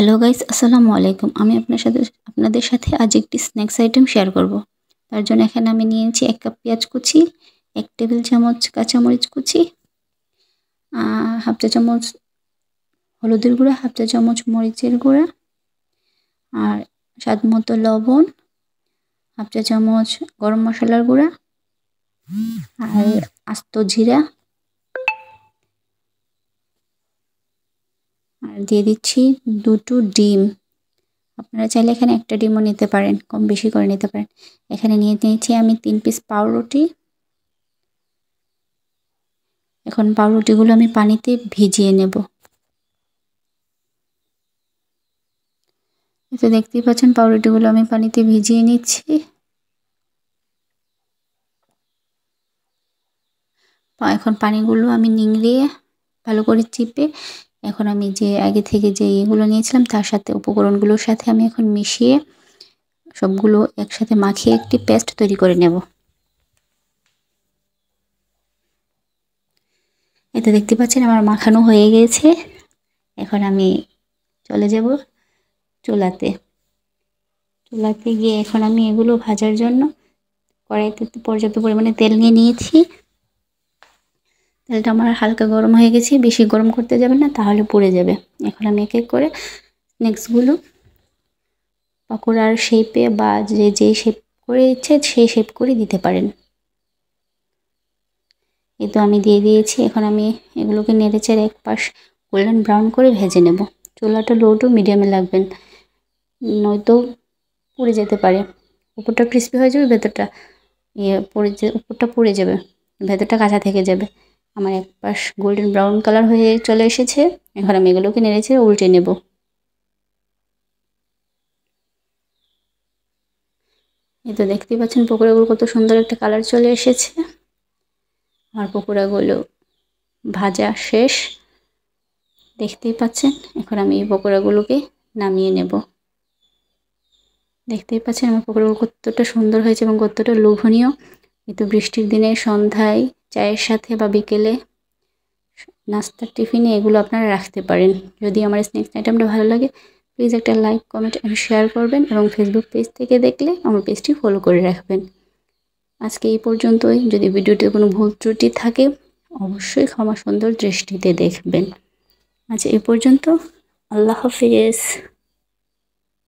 Hello guys, আসসালামু আলাইকুম। আমি আপনাদের সাথে আজ একটি স্ন্যাক্স আইটেম শেয়ার করব। তার জন্য এখানে আমি নিয়েছি 1 কাপ পেঁয়াজ কুচি, 1 টেবিল চামচ কাঁচামরিচ কুচি, হাফ চা চামচ হলুদের গুঁড়া, হাফ চা চামচ মরিচের গুঁড়া, আর স্বাদ মতো লবণ, হাফ চা চামচ গরম মশলার গুঁড়া, আর আস্ত জিরা, আর দিয়ে দিচ্ছি 2টো ডিম। আপনারা চাইলে এখানে একটা ডিমও নিতে পারেন, কম বেশি করে নিতে পারেন। এখানে নিয়েছি আমি 3 পিস পাউরুটি। এখন পাউরুটিগুলো আমি পানিতে ভিজিয়ে নেব। তো দেখতেই পাচ্ছেন পাউরুটিগুলো আমি পানিতে ভিজিয়ে নিচ্ছি। এখন পানিগুলো আমি নিংড়িয়ে ভালো করে চিপে এখন আমি যে আগে থেকে যে এগুলো নিয়েছিলাম তার সাথে উপকরণগুলোর সাথে আমি এখন মিশিয়ে সবগুলো একসাথে মাখিয়ে একটি পেস্ট তৈরি করে নেব। এতে দেখতে পাচ্ছেন আমার মাখানো হয়ে গেছে। এখন আমি চলে যাব চুলাতে গিয়ে এখন আমি এগুলো ভাজার জন্য কড়াইতে পর্যাপ্ত পরিমাণে তেল নিয়ে নিয়েছি। তেলটা আমার হালকা গরম হয়ে গেছে, বেশি গরম করতে যাবেন না, তাহলে পুড়ে যাবে। এখন আমি এক এক করে স্ন্যাক্সগুলো পকোড়ার শেপে বা যে শেপ করে ইচ্ছে সেই শেপ করে দিতে পারেন। এই তো আমি দিয়ে দিয়েছি। এখন আমি এগুলোকে নেড়েচেড়ে এক পাশ গোল্ডেন ব্রাউন করে ভেজে নেব। চুলাটা লো টু মিডিয়ামে রাখবেন, নয়তো পুড়ে যেতে পারে। উপরটা ক্রিস্পি হয়ে যাবে, ভেতরটা উপরটা পুড়ে যাবে, ভেতরটা কাঁচা থেকে যাবে। আমার এক পাশ গোল্ডেন ব্রাউন কালার হয়ে চলে এসেছে। এখন আমি এগুলোকে নেড়েচেড়ে উল্টে নেব। এই তো দেখতেই পাচ্ছেন পকোড়াগুলো কত সুন্দর একটা কালার চলে এসেছে। আমার পকোড়াগুলো ভাজা শেষ, দেখতেই পাচ্ছেন। এখন আমি এই পকোড়াগুলোকে নামিয়ে নেব। দেখতেই পাচ্ছেন আমার পকোড়াগুলো কতটা সুন্দর হয়েছে এবং কতটা লোভনীয়। কিন্তু বৃষ্টির দিনে সন্ধ্যায় চায়ের সাথে বা বিকেলে নাস্তার টিফিনে এগুলো আপনারা রাখতে পারেন। যদি আমার স্ন্যাক্স আইটেমটা ভালো লাগে প্লিজ একটা লাইক, কমেন্ট এবং শেয়ার করবেন, এবং ফেসবুক পেজ থেকে দেখলে আমার পেজটি ফলো করে রাখবেন। আজকে এই পর্যন্তই। যদি ভিডিওতে কোনো ভুল ত্রুটি থাকে অবশ্যই ক্ষমা সুন্দর দৃষ্টিতে দেখবেন। আজ এই পর্যন্ত। আল্লাহ হাফিজ।